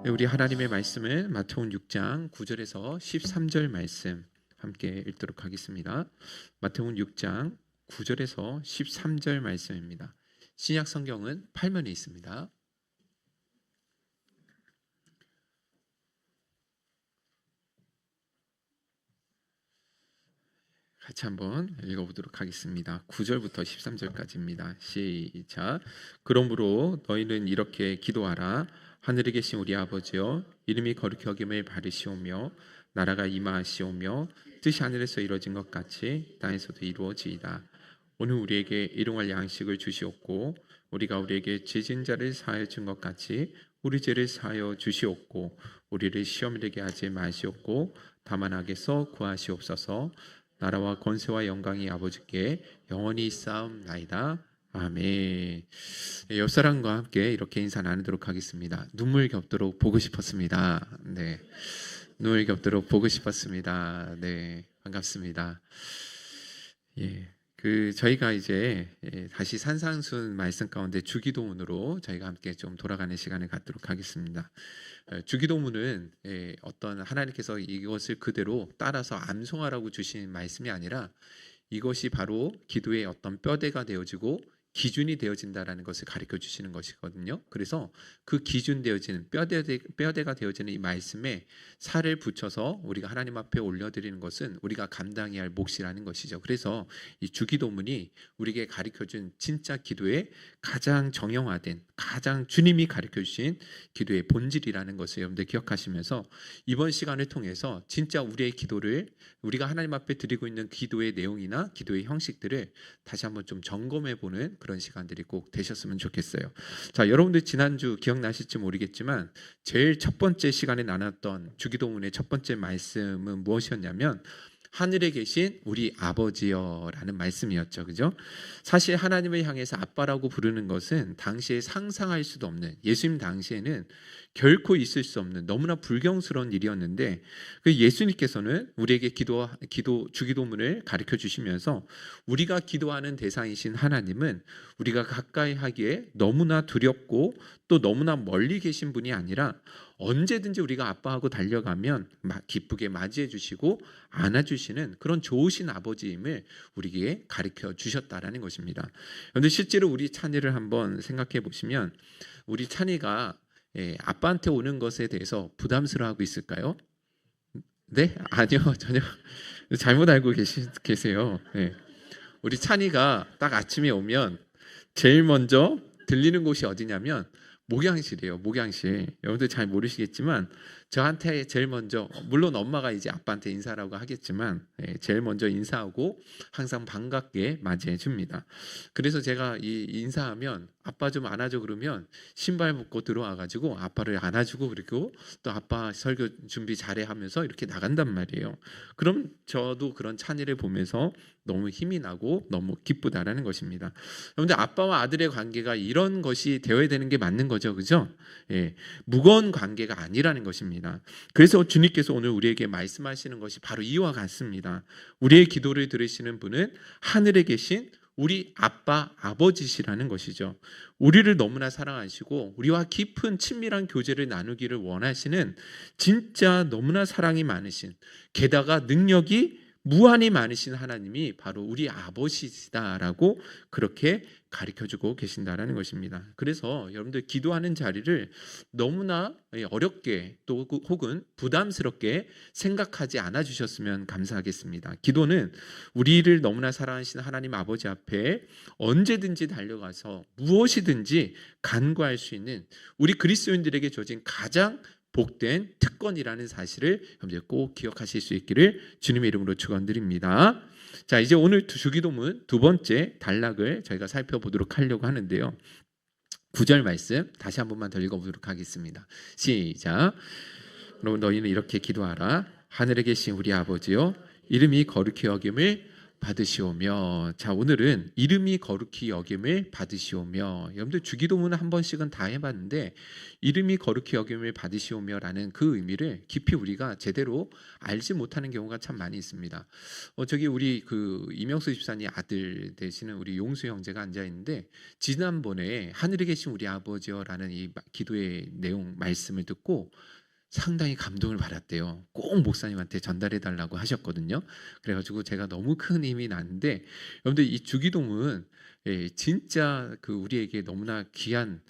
네, 우리 하나님의 말씀은 마태복음 6장 9절에서 13절 말씀 함께 읽도록 하겠습니다. 마태복음 6장 9절에서 13절 말씀입니다. 신약 성경은 8면에 있습니다. 같이 한번 읽어보도록 하겠습니다. 9절부터 13절까지입니다. 시작. 그러므로 너희는 이렇게 기도하라. 하늘에 계신 우리 아버지여, 이름이 거룩히 여김을 받으시오며 나라가 임하시오며 뜻이 하늘에서 이루어진 것 같이 땅에서도 이루어지이다. 오늘 우리에게 일용할 양식을 주시옵고 우리가 우리에게 죄진 자를 사하여 준 것 같이 우리 죄를 사하여 주시옵고 우리를 시험에 들게 하지 마시옵고 다만 악에서 구하시옵소서. 나라와 권세와 영광이 아버지께 영원히 있사옵나이다. 아멘. 옆 사람과 함께 이렇게 인사 나누도록 하겠습니다. 눈물 겹도록 보고 싶었습니다. 네, 눈물 겹도록 보고 싶었습니다. 네, 반갑습니다. 예. 저희가 이제 다시 산상순 말씀 가운데 주기도문으로 저희가 함께 좀 돌아가는 시간을 갖도록 하겠습니다. 주기도문은 어떤 하나님께서 이것을 그대로 따라서 암송하라고 주신 말씀이 아니라 이것이 바로 기도의 어떤 뼈대가 되어지고 기준이 되어진다라는 것을 가르쳐 주시는 것이거든요. 그래서 그 기준 되어지는 뼈대가 되어지는 이 말씀에 살을 붙여서 우리가 하나님 앞에 올려드리는 것은 우리가 감당해야 할 몫이라는 것이죠. 그래서 이 주기도문이 우리에게 가르쳐 준 진짜 기도의 가장 정형화된, 가장 주님이 가르쳐 주신 기도의 본질이라는 것을 여러분들 기억하시면서 이번 시간을 통해서 진짜 우리의 기도를, 우리가 하나님 앞에 드리고 있는 기도의 내용이나 기도의 형식들을 다시 한번 좀 점검해 보는 그런 시간들이 꼭 되셨으면 좋겠어요. 자, 여러분들 지난주 기억나실지 모르겠지만 제일 첫 번째 시간에 나눴던 주기도문의 첫 번째 말씀은 무엇이었냐면 하늘에 계신 우리 아버지여라는 말씀이었죠. 그죠? 사실 하나님을 향해서 아빠라고 부르는 것은 당시에 상상할 수도 없는, 예수님 당시에는 결코 있을 수 없는 너무나 불경스러운 일이었는데 그 예수님께서는 우리에게 주기도문을 가르쳐 주시면서 우리가 기도하는 대상이신 하나님은 우리가 가까이 하기에 너무나 두렵고 또 너무나 멀리 계신 분이 아니라 언제든지 우리가 아빠하고 달려가면 기쁘게 맞이해 주시고 안아주시는 그런 좋으신 아버지임을 우리에게 가르쳐 주셨다라는 것입니다. 그런데 실제로 우리 찬이를 한번 생각해 보시면 우리 찬이가 아빠한테 오는 것에 대해서 부담스러워하고 있을까요? 네? 아니요. 전혀 잘못 알고 계세요. 네. 우리 찬이가 딱 아침에 오면 제일 먼저 들리는 곳이 어디냐면 목양실이에요. 목양실. 여러분들 잘 모르시겠지만 저한테 제일 먼저, 물론 엄마가 이제 아빠한테 인사라고 하겠지만 제일 먼저 인사하고 항상 반갑게 맞이해 줍니다. 그래서 제가 이 인사하면 아빠 좀 안아줘 그러면 신발 벗고 들어와 가지고 아빠를 안아주고 그리고 또 아빠 설교 준비 잘해 하면서 이렇게 나간단 말이에요. 그럼 저도 그런 찬이를 보면서 너무 힘이 나고 너무 기쁘다라는 것입니다. 그런데 아빠와 아들의 관계가 이런 것이 되어야 되는 게 맞는 거죠. 그죠? 예, 무거운 관계가 아니라는 것입니다. 그래서 주님께서 오늘 우리에게 말씀하시는 것이 바로 이와 같습니다. 우리의 기도를 들으시는 분은 하늘에 계신 우리 아빠, 아버지시라는 것이죠. 우리를 너무나 사랑하시고 우리와 깊은 친밀한 교제를 나누기를 원하시는 진짜 너무나 사랑이 많으신, 게다가 능력이 무한히 많으신 하나님이 바로 우리 아버지시다라고 그렇게 가르쳐주고 계신다라는 것입니다. 그래서 여러분들 기도하는 자리를 너무나 어렵게 또 혹은 부담스럽게 생각하지 않아 주셨으면 감사하겠습니다. 기도는 우리를 너무나 사랑하시는 하나님 아버지 앞에 언제든지 달려가서 무엇이든지 간구할 수 있는 우리 그리스도인들에게 주어진 가장 복된 특권이라는 사실을 여러분들 꼭 기억하실 수 있기를 주님의 이름으로 축원드립니다. 자, 이제 오늘 주기도문 두 번째 단락을 저희가 살펴보도록 하려고 하는데요. 9절 말씀 다시 한 번만 더 읽어보도록 하겠습니다. 시작. 그럼 너희는 이렇게 기도하라. 하늘에 계신 우리 아버지여, 이름이 거룩히 여김을 받으시오며. 자, 오늘은 이름이 거룩히 여김을 받으시오며. 여러분들 주기도문은 한 번씩은 다 해봤는데 이름이 거룩히 여김을 받으시오며라는 그 의미를 깊이 우리가 제대로 알지 못하는 경우가 참 많이 있습니다. 저기 우리 그 이명수 집사님 아들 되시는 우리 용수 형제가 앉아 있는데 지난번에 하늘에 계신 우리 아버지여라는 이 기도의 내용 말씀을 듣고 상당히 감동을 받았대요. 꼭 목사님한테 전달해 달라고 하셨거든요. 그래가지고 제가 너무 큰 힘이 났는데, 여러분들 이 주기도문 진짜 그 우리에게 너무나 귀한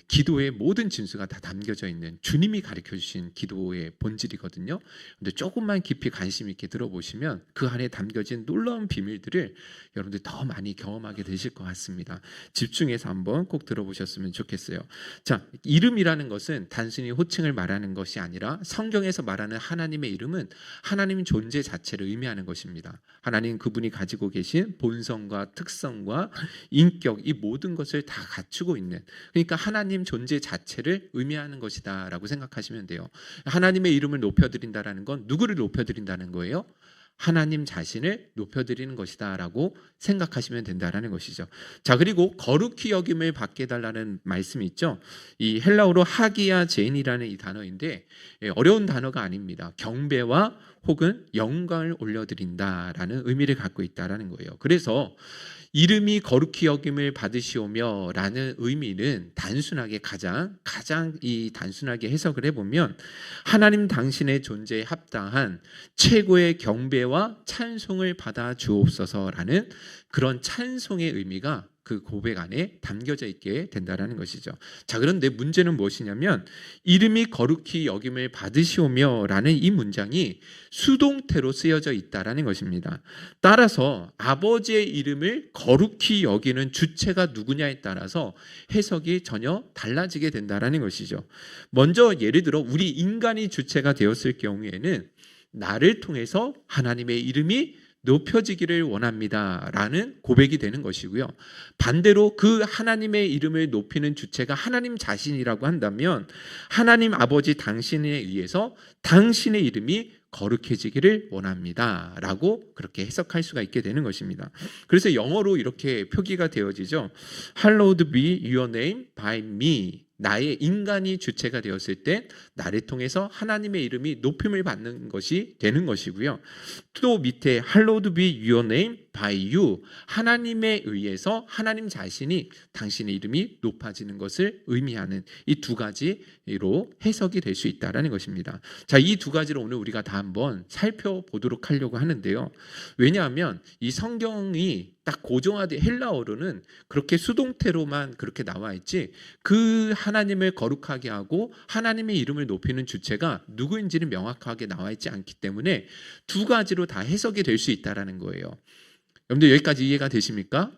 기도의 모든 진수가 다 담겨져 있는 주님이 가르쳐 주신 기도의 본질이거든요. 근데 조금만 깊이 관심 있게 들어보시면 그 안에 담겨진 놀라운 비밀들을 여러분들 더 많이 경험하게 되실 것 같습니다. 집중해서 한번 꼭 들어보셨으면 좋겠어요. 자, 이름이라는 것은 단순히 호칭을 말하는 것이 아니라 성경에서 말하는 하나님의 이름은 하나님 존재 자체를 의미하는 것입니다. 하나님 그분이 가지고 계신 본성과 특성과 인격, 이 모든 것을 다 갖추고 있는, 그러니까 하나님 존재 자체를 의미하는 것이다라고 생각하시면 돼요. 하나님의 이름을 높여드린다라는 건 누구를 높여드린다는 거예요? 하나님 자신을 높여드리는 것이다라고 생각하시면 된다라는 것이죠. 자, 그리고 거룩히 여김을 받게 해달라는 말씀이 있죠. 이 헬라어로 하기야 제인이라는 이 단어인데 어려운 단어가 아닙니다. 경배와 혹은 영광을 올려드린다라는 의미를 갖고 있다라는 거예요. 그래서 이름이 거룩히 여김을 받으시오며 라는 의미는 단순하게 가장 이 단순하게 해석을 해보면 하나님 당신의 존재에 합당한 최고의 경배와 찬송을 받아 주옵소서라는 그런 찬송의 의미가 그 고백 안에 담겨져 있게 된다는 것이죠. 자, 그런데 문제는 무엇이냐면 이름이 거룩히 여김을 받으시오며 라는 이 문장이 수동태로 쓰여져 있다는 것입니다. 따라서 아버지의 이름을 거룩히 여기는 주체가 누구냐에 따라서 해석이 전혀 달라지게 된다는 것이죠. 먼저 예를 들어 우리 인간이 주체가 되었을 경우에는 나를 통해서 하나님의 이름이 높여지기를 원합니다 라는 고백이 되는 것이고요. 반대로 그 하나님의 이름을 높이는 주체가 하나님 자신이라고 한다면 하나님 아버지 당신에 의해서 당신의 이름이 거룩해지기를 원합니다 라고 그렇게 해석할 수가 있게 되는 것입니다. 그래서 영어로 이렇게 표기가 되어지죠. Hallowed be your name by me. 나의 인간이 주체가 되었을 때 나를 통해서 하나님의 이름이 높임을 받는 것이 되는 것이고요. 또 밑에 Hallowed be your name by you. 하나님에 의해서 하나님 자신이 당신의 이름이 높아지는 것을 의미하는 이 두 가지로 해석이 될 수 있다는 것입니다. 자, 이 두 가지를 오늘 우리가 다 한번 살펴보도록 하려고 하는데요. 왜냐하면 이 성경이 딱 고정화된 헬라어로는 그렇게 수동태로만 그렇게 나와 있지 그 하나님을 거룩하게 하고 하나님의 이름을 높이는 주체가 누구인지는 명확하게 나와 있지 않기 때문에 두 가지로 다 해석이 될 수 있다는 거예요. 여러분들 여기까지 이해가 되십니까?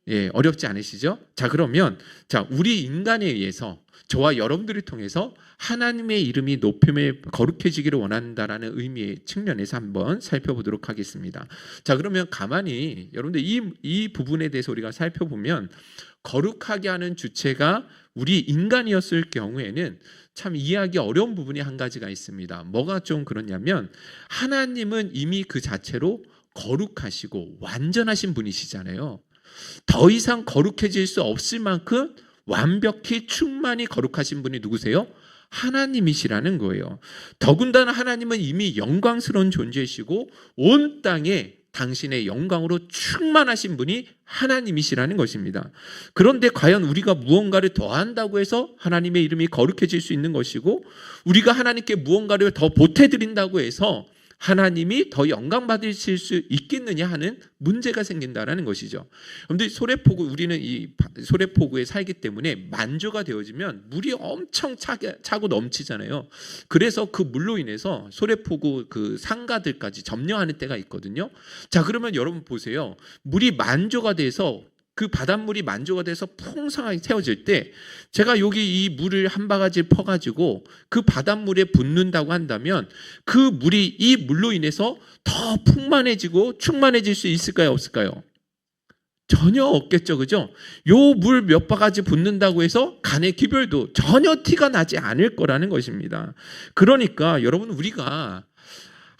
예, 어렵지 않으시죠? 자, 그러면 우리 인간에 의해서 저와 여러분들을 통해서 하나님의 이름이 높임을 거룩해지기를 원한다라는 의미의 측면에서 한번 살펴보도록 하겠습니다. 자, 그러면 가만히 여러분들 이 부분에 대해서 우리가 살펴보면 거룩하게 하는 주체가 우리 인간이었을 경우에는 참 이해하기 어려운 부분이 한 가지가 있습니다. 뭐가 좀 그러냐면 하나님은 이미 그 자체로 거룩하시고 완전하신 분이시잖아요. 더 이상 거룩해질 수 없을 만큼 완벽히 충만히 거룩하신 분이 누구세요? 하나님이시라는 거예요. 더군다나 하나님은 이미 영광스러운 존재이시고 온 땅에 당신의 영광으로 충만하신 분이 하나님이시라는 것입니다. 그런데 과연 우리가 무언가를 더한다고 해서 하나님의 이름이 거룩해질 수 있는 것이고 우리가 하나님께 무언가를 더 보태드린다고 해서 하나님이 더 영광 받으실 수 있겠느냐 하는 문제가 생긴다라는 것이죠. 그런데 우리는 이 소래포구에 살기 때문에 만조가 되어지면 물이 엄청 차고 넘치잖아요. 그래서 그 물로 인해서 소래포구 그 상가들까지 점령하는 때가 있거든요. 자, 그러면 여러분 보세요. 물이 만조가 돼서 그 바닷물이 만조가 돼서 풍성하게 채워질 때 제가 여기 이 물을 한 바가지 퍼가지고 그 바닷물에 붓는다고 한다면 그 물이 이 물로 인해서 더 풍만해지고 충만해질 수 있을까요? 없을까요? 전혀 없겠죠. 그죠? 요 물 몇 바가지 붓는다고 해서 간의 기별도 전혀 티가 나지 않을 거라는 것입니다. 그러니까 여러분 우리가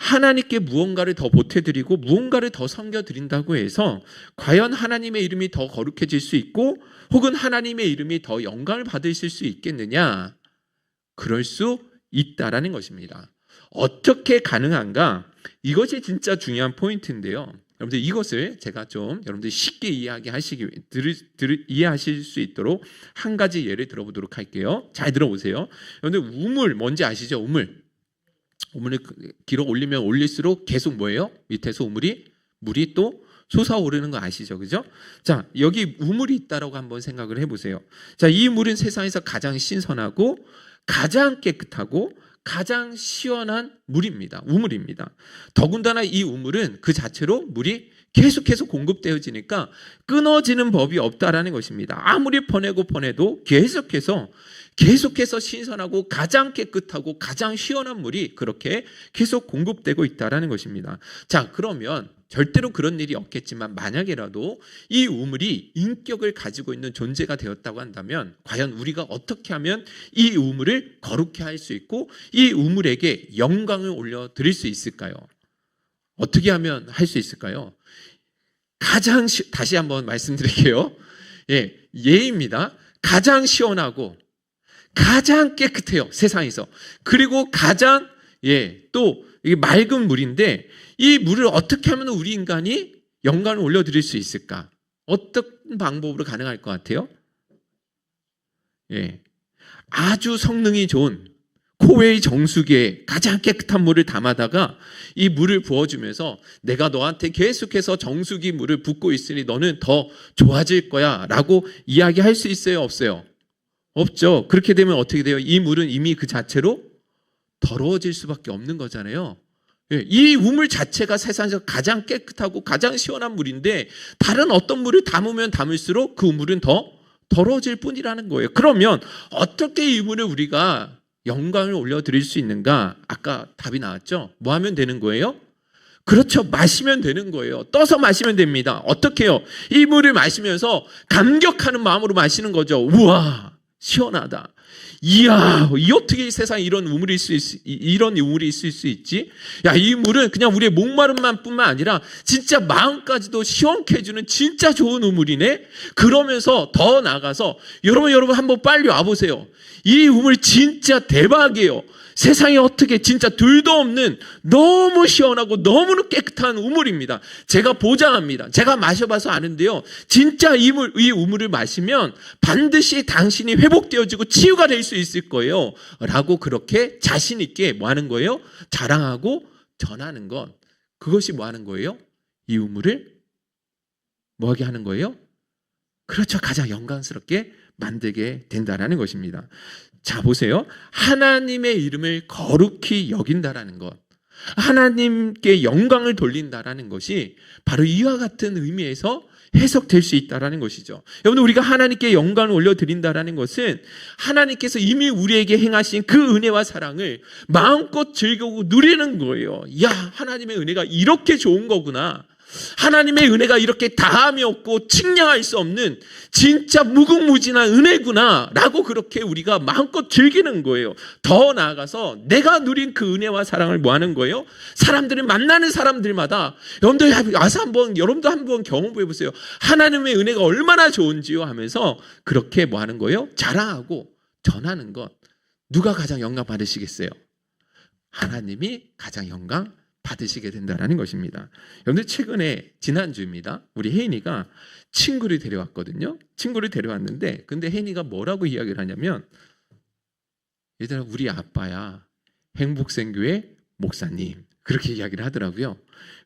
하나님께 무언가를 더 보태드리고 무언가를 더 섬겨드린다고 해서 과연 하나님의 이름이 더 거룩해질 수 있고 혹은 하나님의 이름이 더 영광을 받으실 수 있겠느냐? 그럴 수 있다라는 것입니다. 어떻게 가능한가? 이것이 진짜 중요한 포인트인데요. 여러분들 이것을 제가 좀 여러분들 쉽게 이해하실 수 있도록 한 가지 예를 들어보도록 할게요. 잘 들어보세요. 여러분들 우물 뭔지 아시죠? 우물을 길어 올리면 올릴수록 계속 뭐예요? 밑에서 물이 또 솟아오르는 거 아시죠? 그죠? 자, 여기 우물이 있다라고 한번 생각을 해보세요. 자, 이 물은 세상에서 가장 신선하고 가장 깨끗하고 가장 시원한 물입니다. 우물입니다. 더군다나 이 우물은 그 자체로 물이 계속해서 공급되어지니까 끊어지는 법이 없다라는 것입니다. 아무리 퍼내도 계속해서 신선하고 가장 깨끗하고 가장 시원한 물이 그렇게 계속 공급되고 있다라는 것입니다. 자, 그러면 절대로 그런 일이 없겠지만 만약에라도 이 우물이 인격을 가지고 있는 존재가 되었다고 한다면 과연 우리가 어떻게 하면 이 우물을 거룩히 할 수 있고 이 우물에게 영광을 올려드릴 수 있을까요? 어떻게 하면 할 수 있을까요? 다시 한번 말씀드릴게요. 예입니다. 가장 시원하고 가장 깨끗해요. 세상에서. 그리고 가장 또 이게 맑은 물인데 이 물을 어떻게 하면 우리 인간이 영광을 올려드릴 수 있을까? 어떤 방법으로 가능할 것 같아요? 아주 성능이 좋은 코웨이 정수기에 가장 깨끗한 물을 담아다가 이 물을 부어주면서 내가 너한테 계속해서 정수기 물을 붓고 있으니 너는 더 좋아질 거야 라고 이야기할 수 있어요? 없어요? 없죠. 그렇게 되면 어떻게 돼요? 이 물은 이미 그 자체로 더러워질 수밖에 없는 거잖아요. 이 우물 자체가 세상에서 가장 깨끗하고 가장 시원한 물인데 다른 어떤 물을 담으면 담을수록 그 물은 더 더러워질 뿐이라는 거예요. 그러면 어떻게 이 물을 우리가 영광을 올려드릴 수 있는가? 아까 답이 나왔죠? 뭐 하면 되는 거예요? 그렇죠. 마시면 되는 거예요. 떠서 마시면 됩니다. 어떻게 해요? 이 물을 마시면서 감격하는 마음으로 마시는 거죠. 우와, 시원하다. 이야, 어떻게 이 세상에 이런 우물이 있을 수 있지? 야, 이 물은 그냥 우리의 목마름만 뿐만 아니라 진짜 마음까지도 시원케 해주는 진짜 좋은 우물이네? 그러면서 더 나아가서 여러분 한번 빨리 와보세요. 이 우물 진짜 대박이에요. 세상에 어떻게 진짜 둘도 없는 너무 시원하고 너무나 깨끗한 우물입니다. 제가 보장합니다. 제가 마셔봐서 아는데요. 진짜 이 우물을 마시면 반드시 당신이 회복되어지고 치유가 될 수 있을 거예요. 라고 그렇게 자신 있게 뭐 하는 거예요? 자랑하고 전하는 것. 그것이 뭐 하는 거예요? 이 우물을 뭐 하게 하는 거예요? 그렇죠. 가장 영광스럽게 만들게 된다라는 것입니다. 자, 보세요. 하나님의 이름을 거룩히 여긴다라는 것, 하나님께 영광을 돌린다라는 것이 바로 이와 같은 의미에서 해석될 수 있다라는 것이죠. 여러분, 우리가 하나님께 영광을 올려드린다라는 것은 하나님께서 이미 우리에게 행하신 그 은혜와 사랑을 마음껏 즐기고 누리는 거예요. 야, 하나님의 은혜가 이렇게 좋은 거구나. 하나님의 은혜가 이렇게 다함이 없고 측량할 수 없는 진짜 무궁무진한 은혜구나 라고 그렇게 우리가 마음껏 즐기는 거예요. 더 나아가서 내가 누린 그 은혜와 사랑을 뭐 하는 거예요? 사람들을 만나는 사람들마다 여러분들 와서 여러분도 한번 경험해 보세요. 하나님의 은혜가 얼마나 좋은지요 하면서 그렇게 뭐 하는 거예요? 자랑하고 전하는 것. 누가 가장 영광 받으시겠어요? 하나님이 가장 영광 받으시게 된다는 것입니다. 여러분들 최근에 지난주입니다. 우리 혜인이가 친구를 데려왔거든요. 친구를 데려왔는데 근데 혜인이가 뭐라고 이야기를 하냐면 얘들아 우리 아빠야 행복생교회 목사님 그렇게 이야기를 하더라고요.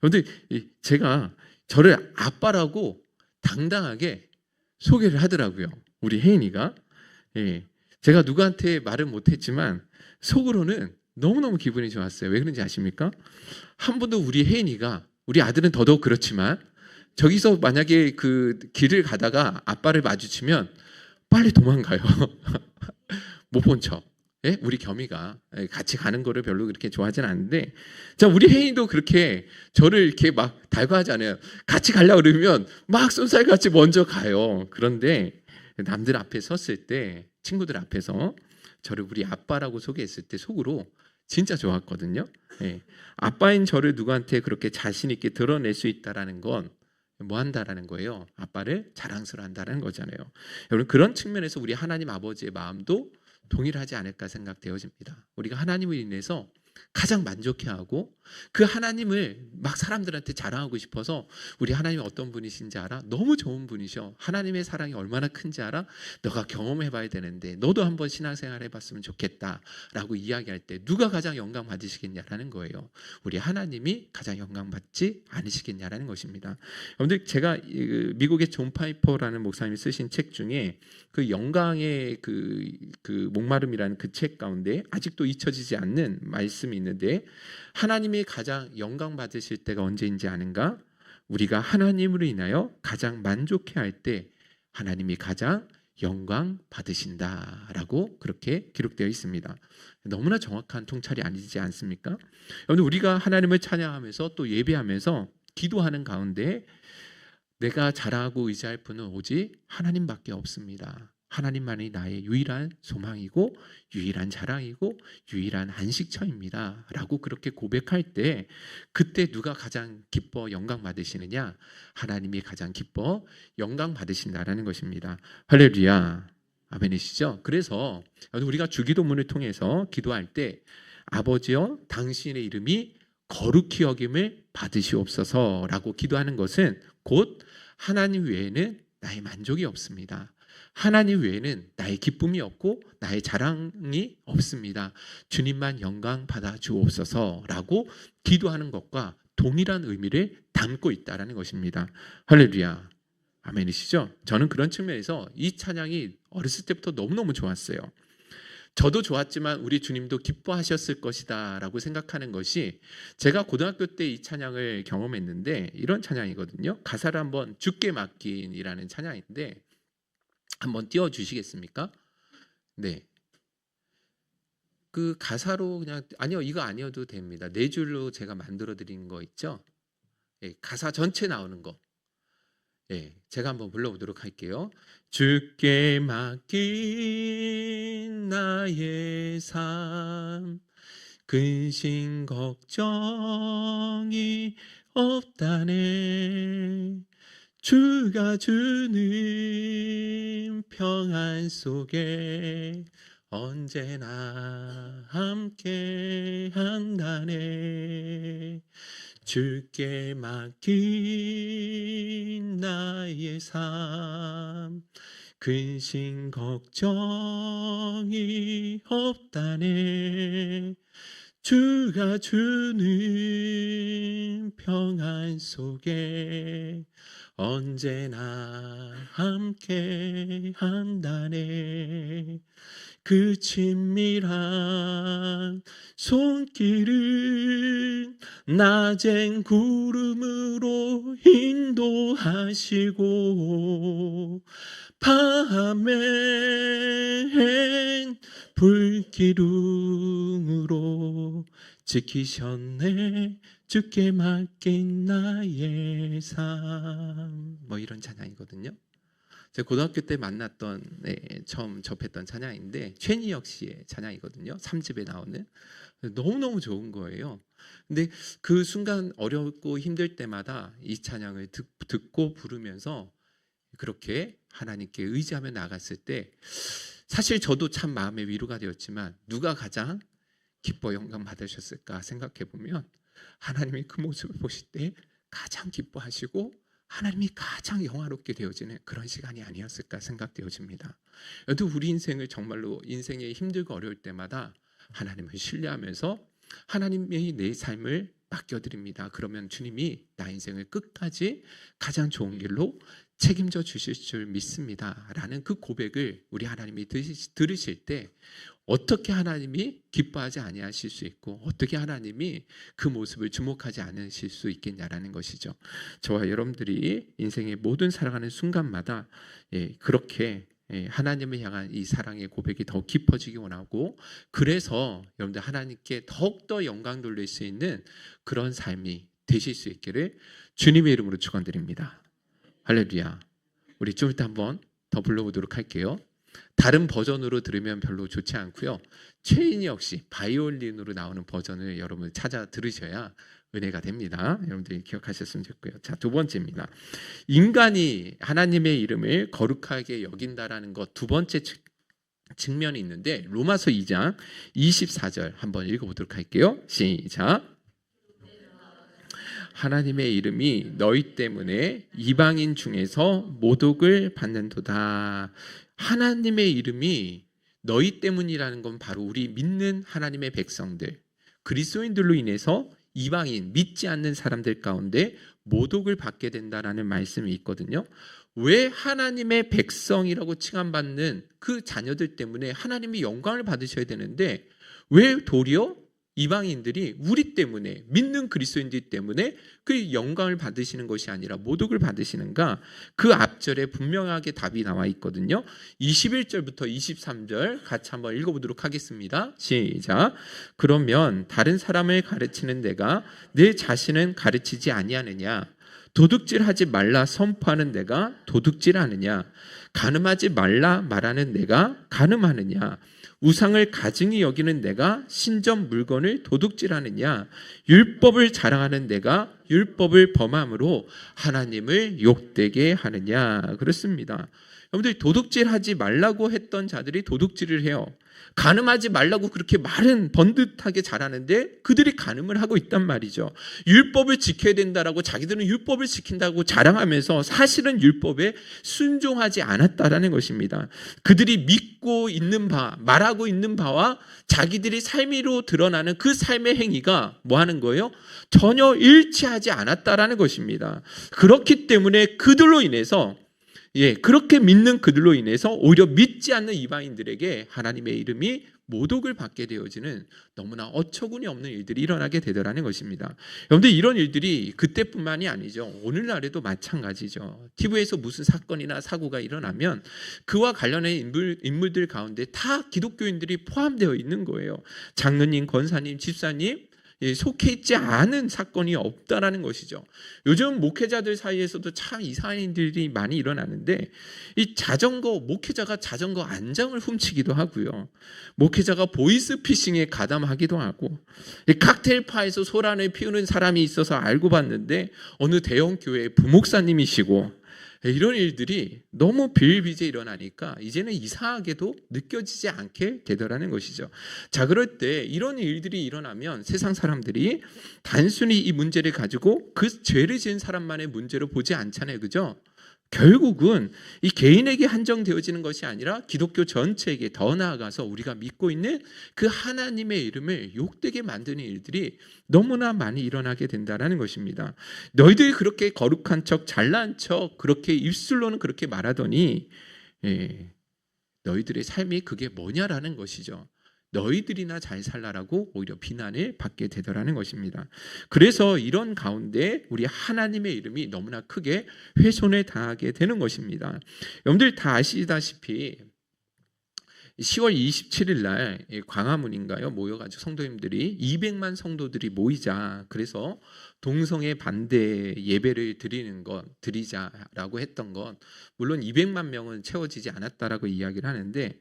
여러분들 제가 저를 아빠라고 당당하게 소개를 하더라고요. 우리 혜인이가. 제가 누구한테 말은 못했지만 속으로는 너무너무 기분이 좋았어요. 왜 그런지 아십니까? 한 번도 우리 혜인이가, 우리 아들은 더더욱 그렇지만 저기서 만약에 그 길을 가다가 아빠를 마주치면 빨리 도망가요. 못 본 척. 우리 겸이가 같이 가는 거를 별로 그렇게 좋아하진 않는데, 자, 우리 혜인이도 그렇게 저를 이렇게 막 달궈하잖아요. 같이 가려고 그러면 막 쏜살같이 먼저 가요. 그런데 남들 앞에 섰을 때, 친구들 앞에서 저를 우리 아빠라고 소개했을 때 속으로 진짜 좋았거든요. 예. 아빠인 저를 누구한테 그렇게 자신 있게 드러낼 수 있다라는 건 뭐 한다라는 거예요. 아빠를 자랑스러워한다는 거잖아요. 여러분 그런 측면에서 우리 하나님 아버지의 마음도 동일하지 않을까 생각되어집니다. 우리가 하나님을 인해서 가장 만족해하고 그 하나님을 막 사람들한테 자랑하고 싶어서 우리 하나님이 어떤 분이신지 알아? 너무 좋은 분이셔. 하나님의 사랑이 얼마나 큰지 알아? 너가 경험해 봐야 되는데 너도 한번 신앙생활 해봤으면 좋겠다 라고 이야기할 때 누가 가장 영광 받으시겠냐라는 거예요. 우리 하나님이 가장 영광 받지 않으시겠냐라는 것입니다. 여러분들 제가 미국의 존 파이퍼라는 목사님이 쓰신 책 중에 그 영광의 그 목마름이라는 그 책 가운데 아직도 잊혀지지 않는 말씀이 있는데, 하나님이 가장 영광 받으실 때가 언제인지 아는가? 우리가 하나님으로 인하여 가장 만족해할 때 하나님이 가장 영광 받으신다라고 그렇게 기록되어 있습니다. 너무나 정확한 통찰이 아니지 않습니까? 여러분 우리가 하나님을 찬양하면서 또 예배하면서 기도하는 가운데 내가 자랑하고 의지할 분은 오직 하나님밖에 없습니다. 하나님만이 나의 유일한 소망이고 유일한 자랑이고 유일한 안식처입니다 라고 그렇게 고백할 때 그때 누가 가장 기뻐 영광 받으시느냐? 하나님이 가장 기뻐 영광 받으신다라는 것입니다. 할렐루야. 아멘이시죠? 그래서 우리가 주기도문을 통해서 기도할 때 아버지여 당신의 이름이 거룩히 여김을 받으시옵소서라고 기도하는 것은 곧 하나님 외에는 나의 만족이 없습니다. 하나님 외에는 나의 기쁨이 없고 나의 자랑이 없습니다. 주님만 영광 받아 주옵소서라고 기도하는 것과 동일한 의미를 담고 있다라는 것입니다. 할렐루야. 아멘이시죠? 저는 그런 측면에서 이 찬양이 어렸을 때부터 너무너무 좋았어요. 저도 좋았지만 우리 주님도 기뻐하셨을 것이다 라고 생각하는 것이, 제가 고등학교 때 이 찬양을 경험했는데 이런 찬양이거든요. 가사를 한번 주께 맡긴이라는 찬양인데 한번 띄워주시겠습니까? 네. 그 가사로 그냥, 아니요 이거 아니어도 됩니다. 네 줄로 제가 만들어 드린 거 있죠. 예, 가사 전체 나오는 거. 예, 제가 한번 불러보도록 할게요. 주께 맡긴 나의 삶, 근심 걱정이 없다네. 주가 주는 평안 속에 언제나 함께 한다네. 주께 맡긴 나의 삶, 근심 걱정이 없다네. 주가 주는 평안 속에 언제나 함께 한다네. 그 친밀한 손길은 낮엔 구름으로 인도하시고 밤엔 불기둥으로 지키셨네. 주께 맡긴 나의 삶. 뭐 이런 찬양이거든요. 제가 고등학교 때 만났던, 처음 접했던 찬양인데 최니혁 씨의 찬양이거든요. 3집에 나오는. 너무너무 좋은 거예요. 근데 그 순간 어렵고 힘들 때마다 이 찬양을 듣고 부르면서 그렇게 하나님께 의지하며 나갔을 때 사실 저도 참 마음의 위로가 되었지만, 누가 가장 기뻐 영광 받으셨을까 생각해 보면 하나님이 그 모습을 보실 때 가장 기뻐하시고 하나님이 가장 영화롭게 되어지는 그런 시간이 아니었을까 생각되어집니다. 여튼 우리 인생을 정말로 인생에 힘들고 어려울 때마다 하나님을 신뢰하면서 하나님의 내 삶을 맡겨드립니다. 그러면 주님이 나 인생을 끝까지 가장 좋은 길로 책임져 주실 줄 믿습니다 라는 그 고백을 우리 하나님이 들으실 때 어떻게 하나님이 기뻐하지 아니하실 수 있고 어떻게 하나님이 그 모습을 주목하지 않으실 수 있겠냐라는 것이죠. 저와 여러분들이 인생의 모든 살아가는 순간마다 그렇게 하나님을 향한 이 사랑의 고백이 더 깊어지기 원하고, 그래서 여러분들 하나님께 더욱더 영광 돌릴 수 있는 그런 삶이 되실 수 있기를 주님의 이름으로 축원드립니다. 할렐루야. 우리 좀 이따 한번 더 불러보도록 할게요. 다른 버전으로 들으면 별로 좋지 않고요. 최인혁 씨 바이올린으로 나오는 버전을 여러분 찾아 들으셔야 은혜가 됩니다. 여러분들이 기억하셨으면 좋고요. 자, 두 번째입니다. 인간이 하나님의 이름을 거룩하게 여긴다라는 것 두 번째 측면이 있는데 로마서 2장 24절 한번 읽어보도록 할게요. 시작. 하나님의 이름이 너희 때문에 이방인 중에서 모독을 받는도다. 하나님의 이름이 너희 때문이라는 건 바로 우리 믿는 하나님의 백성들, 그리스도인들로 인해서 이방인, 믿지 않는 사람들 가운데 모독을 받게 된다라는 말씀이 있거든요. 왜 하나님의 백성이라고 칭함받는 그 자녀들 때문에 하나님이 영광을 받으셔야 되는데 왜 도리어 이방인들이 우리 때문에 믿는 그리스도인들 때문에 그 영광을 받으시는 것이 아니라 모독을 받으시는가? 그 앞절에 분명하게 답이 나와 있거든요. 21절부터 23절 같이 한번 읽어보도록 하겠습니다. 시작. 그러면 다른 사람을 가르치는 내가 내 자신은 가르치지 아니하느냐? 도둑질하지 말라 선포하는 내가 도둑질하느냐? 간음하지 말라 말하는 내가 간음하느냐? 우상을 가증히 여기는 내가 신전 물건을 도둑질하느냐? 율법을 자랑하는 내가 율법을 범함으로 하나님을 욕되게 하느냐? 그렇습니다. 여러분들이 도둑질하지 말라고 했던 자들이 도둑질을 해요. 간음하지 말라고 그렇게 말은 번듯하게 잘하는데 그들이 간음을 하고 있단 말이죠. 율법을 지켜야 된다라고 자기들은 율법을 지킨다고 자랑하면서 사실은 율법에 순종하지 않았다라는 것입니다. 그들이 믿고 있는 바, 말하고 있는 바와 자기들이 삶으로 드러나는 그 삶의 행위가 뭐 하는 거예요? 전혀 일치하지 않았다라는 것입니다. 그렇기 때문에 그들로 인해서 그렇게 믿는 그들로 인해서 오히려 믿지 않는 이방인들에게 하나님의 이름이 모독을 받게 되어지는 너무나 어처구니 없는 일들이 일어나게 되더라는 것입니다. 여러분들 이런 일들이 그때뿐만이 아니죠. 오늘날에도 마찬가지죠. TV에서 무슨 사건이나 사고가 일어나면 그와 관련된 인물들 가운데 다 기독교인들이 포함되어 있는 거예요. 장로님, 권사님, 집사님 속해 있지 않은 사건이 없다라는 것이죠. 요즘 목회자들 사이에서도 참 이상한 일들이 많이 일어나는데 이 목회자가 자전거 안장을 훔치기도 하고요. 목회자가 보이스피싱에 가담하기도 하고 칵테일파에서 소란을 피우는 사람이 있어서 알고 봤는데 어느 대형 교회의 부목사님이시고 이런 일들이 너무 비일비재 일어나니까 이제는 이상하게도 느껴지지 않게 되더라는 것이죠. 자, 그럴 때 이런 일들이 일어나면 세상 사람들이 단순히 이 문제를 가지고 그 죄를 지은 사람만의 문제로 보지 않잖아요. 그죠? 결국은 이 개인에게 한정되어지는 것이 아니라 기독교 전체에게 더 나아가서 우리가 믿고 있는 그 하나님의 이름을 욕되게 만드는 일들이 너무나 많이 일어나게 된다는 것입니다. 너희들이 그렇게 거룩한 척 잘난 척 그렇게 입술로는 그렇게 말하더니 너희들의 삶이 그게 뭐냐라는 것이죠. 너희들이나 잘 살라라고 오히려 비난을 받게 되더라는 것입니다. 그래서 이런 가운데 우리 하나님의 이름이 너무나 크게 훼손을 당하게 되는 것입니다. 여러분들 다 아시다시피 10월 27일 날 광화문인가요? 모여가지고 성도님들이 200만 성도들이 모이자 그래서 동성애 반대 예배를 드리자라고 했던 것 물론 200만 명은 채워지지 않았다라고 이야기를 하는데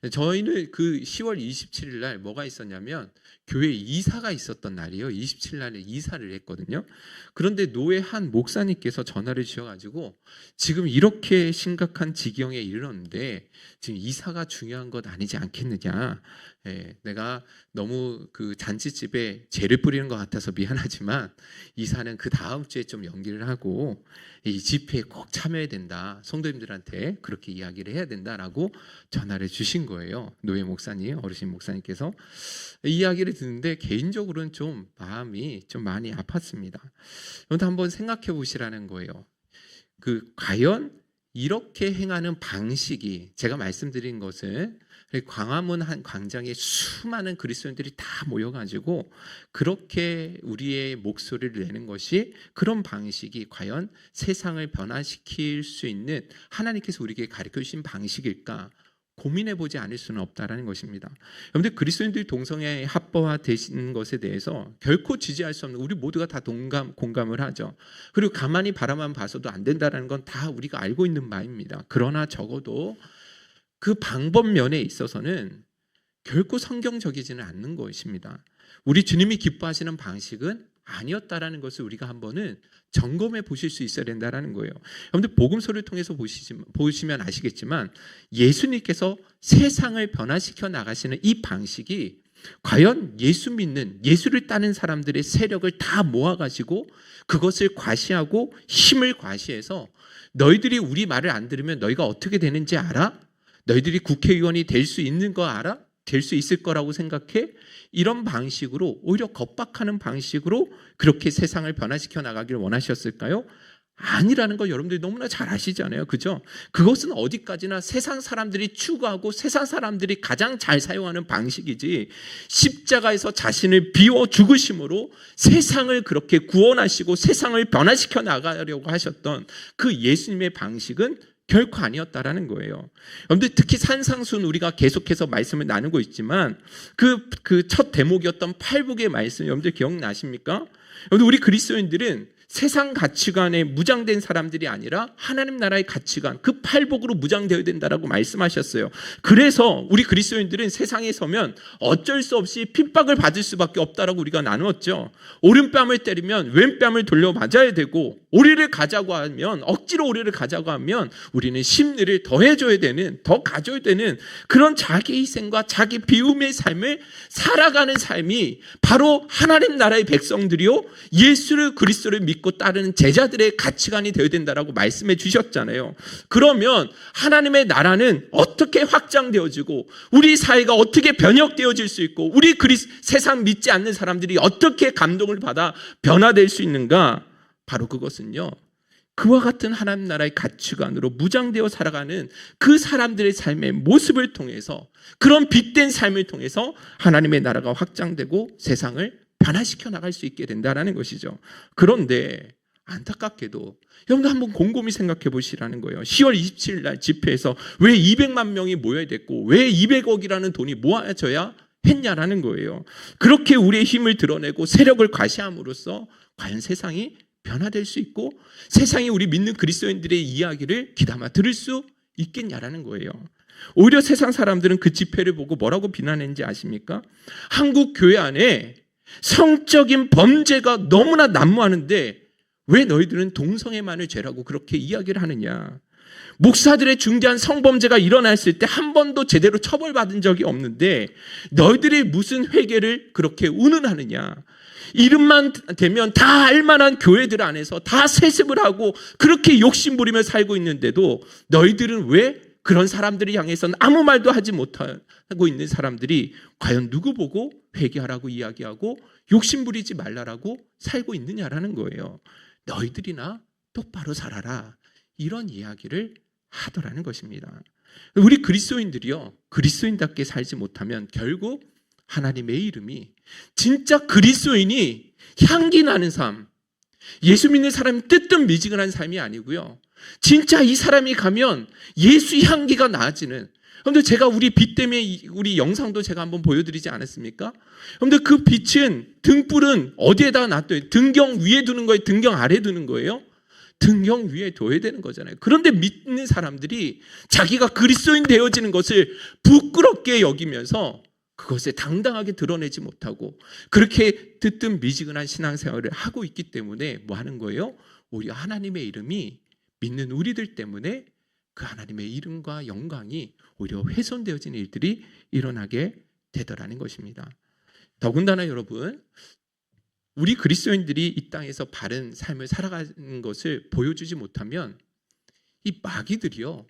저희는 그 10월 27일 날 뭐가 있었냐면 교회 이사가 있었던 날이에요. 27일 날에 이사를 했거든요. 그런데 노회 한 목사님께서 전화를 주셔가지고 지금 이렇게 심각한 지경에 이르렀는데 지금 이사가 중요한 것 아니지 않겠느냐. 내가 너무 그 잔치집에 재를 뿌리는 것 같아서 미안하지만 이사는 그 다음 주에 좀 연기를 하고 이 집회에 꼭 참여해야 된다. 성도님들한테 그렇게 이야기를 해야 된다라고 전화를 주신 거예요. 노예 목사님, 어르신 목사님께서 이야기를 듣는데 개인적으로는 좀 마음이 좀 많이 아팠습니다. 여러분 한번 생각해 보시라는 거예요. 과연 이렇게 행하는 방식이 제가 말씀드린 것은 광화문 한 광장에 수많은 그리스도인들이 다 모여가지고 그렇게 우리의 목소리를 내는 것이 그런 방식이 과연 세상을 변화시킬 수 있는 하나님께서 우리에게 가르쳐 주신 방식일까 고민해 보지 않을 수는 없다라는 것입니다. 여러분들 그리스도인들이 동성애 합법화 되신 것에 대해서 결코 지지할 수 없는 우리 모두가 다 공감을 하죠. 그리고 가만히 바라만 봐서도 안 된다라는 건 다 우리가 알고 있는 바입니다. 그러나 적어도 그 방법 면에 있어서는 결코 성경적이지는 않는 것입니다. 우리 주님이 기뻐하시는 방식은 아니었다라는 것을 우리가 한번은 점검해 보실 수 있어야 된다라는 거예요. 여러분들 복음서를 통해서 보시면 아시겠지만 예수님께서 세상을 변화시켜 나가시는 이 방식이 과연 예수 믿는, 예수를 따는 사람들의 세력을 다 모아가지고 그것을 과시하고 힘을 과시해서 너희들이 우리 말을 안 들으면 너희가 어떻게 되는지 알아? 너희들이 국회의원이 될 수 있는 거 알아? 될 수 있을 거라고 생각해? 이런 방식으로, 오히려 겁박하는 방식으로 그렇게 세상을 변화시켜 나가기를 원하셨을까요? 아니라는 걸 여러분들이 너무나 잘 아시잖아요. 그죠? 그것은 어디까지나 세상 사람들이 추구하고 세상 사람들이 가장 잘 사용하는 방식이지, 십자가에서 자신을 비워 죽으심으로 세상을 그렇게 구원하시고 세상을 변화시켜 나가려고 하셨던 그 예수님의 방식은 결코 아니었다라는 거예요. 여러분들 특히 산상수훈 우리가 계속해서 말씀을 나누고 있지만 그 첫 대목이었던 팔복의 말씀 여러분들 기억나십니까? 여러분들 우리 그리스도인들은 세상 가치관에 무장된 사람들이 아니라 하나님 나라의 가치관, 그 팔복으로 무장되어야 된다라고 말씀하셨어요. 그래서 우리 그리스도인들은 세상에 서면 어쩔 수 없이 핍박을 받을 수밖에 없다라고 우리가 나누었죠. 오른뺨을 때리면 왼뺨을 돌려 맞아야 되고, 오리를 가자고 하면, 억지로 오리를 가자고 하면 우리는 심리를 더해줘야 되는, 더 가져야 되는 그런 자기 희생과 자기 비움의 삶을 살아가는 삶이 바로 하나님 나라의 백성들이요, 예수를 그리스도를 믿고 따르는 제자들의 가치관이 되어야 된다라고 말씀해 주셨잖아요. 그러면 하나님의 나라는 어떻게 확장되어지고 우리 사회가 어떻게 변혁되어질 수 있고 우리 세상 믿지 않는 사람들이 어떻게 감동을 받아 변화될 수 있는가? 바로 그것은요, 그와 같은 하나님 나라의 가치관으로 무장되어 살아가는 그 사람들의 삶의 모습을 통해서, 그런 빛된 삶을 통해서 하나님의 나라가 확장되고 세상을 변화시켜 나갈 수 있게 된다는 것이죠. 그런데 안타깝게도 여러분들 한번 곰곰이 생각해 보시라는 거예요. 10월 27일 날 집회에서 왜 200만 명이 모여야 됐고 왜 200억이라는 돈이 모아져야 했냐라는 거예요. 그렇게 우리의 힘을 드러내고 세력을 과시함으로써 과연 세상이 변화될 수 있고 세상이 우리 믿는 그리스도인들의 이야기를 귀담아 들을 수 있겠냐라는 거예요. 오히려 세상 사람들은 그 집회를 보고 뭐라고 비난했는지 아십니까? 한국 교회 안에 성적인 범죄가 너무나 난무하는데 왜 너희들은 동성애만을 죄라고 그렇게 이야기를 하느냐? 목사들의 중대한 성범죄가 일어났을 때 한 번도 제대로 처벌받은 적이 없는데 너희들이 무슨 회개를 그렇게 운운하느냐? 이름만 되면 다 알만한 교회들 안에서 다 세습을 하고 그렇게 욕심부리며 살고 있는데도 너희들은 왜 그런 사람들을 향해서는 아무 말도 하지 못하고 있는 사람들이 과연 누구 보고 회개하라고 이야기하고 욕심부리지 말라라고 살고 있느냐라는 거예요. 너희들이나 똑바로 살아라, 이런 이야기를 하더라는 것입니다. 우리 그리스도인들이요, 그리스도인답게 살지 못하면 결국 하나님의 이름이, 진짜 그리스도인이 향기 나는 삶, 예수 믿는 사람이 뜨뜻미지근한 삶이 아니고요, 진짜 이 사람이 가면 예수 향기가 나아지는. 여러분들 제가 우리 빛 때문에 우리 영상도 제가 한번 보여드리지 않았습니까? 여러분들 그 빛은, 등불은 어디에다 놔둬요? 등경 위에 두는 거예요? 등경 아래 두는 거예요? 등경 위에 둬야 되는 거잖아요. 그런데 믿는 사람들이 자기가 그리스도인 되어지는 것을 부끄럽게 여기면서 그것에 당당하게 드러내지 못하고 그렇게 뜨뜻미지근한 신앙생활을 하고 있기 때문에 뭐 하는 거예요? 오히려 하나님의 이름이 믿는 우리들 때문에 그 하나님의 이름과 영광이 오히려 훼손되어지는 일들이 일어나게 되더라는 것입니다. 더군다나 여러분, 우리 그리스도인들이 이 땅에서 바른 삶을 살아가는 것을 보여주지 못하면 이 마귀들이요,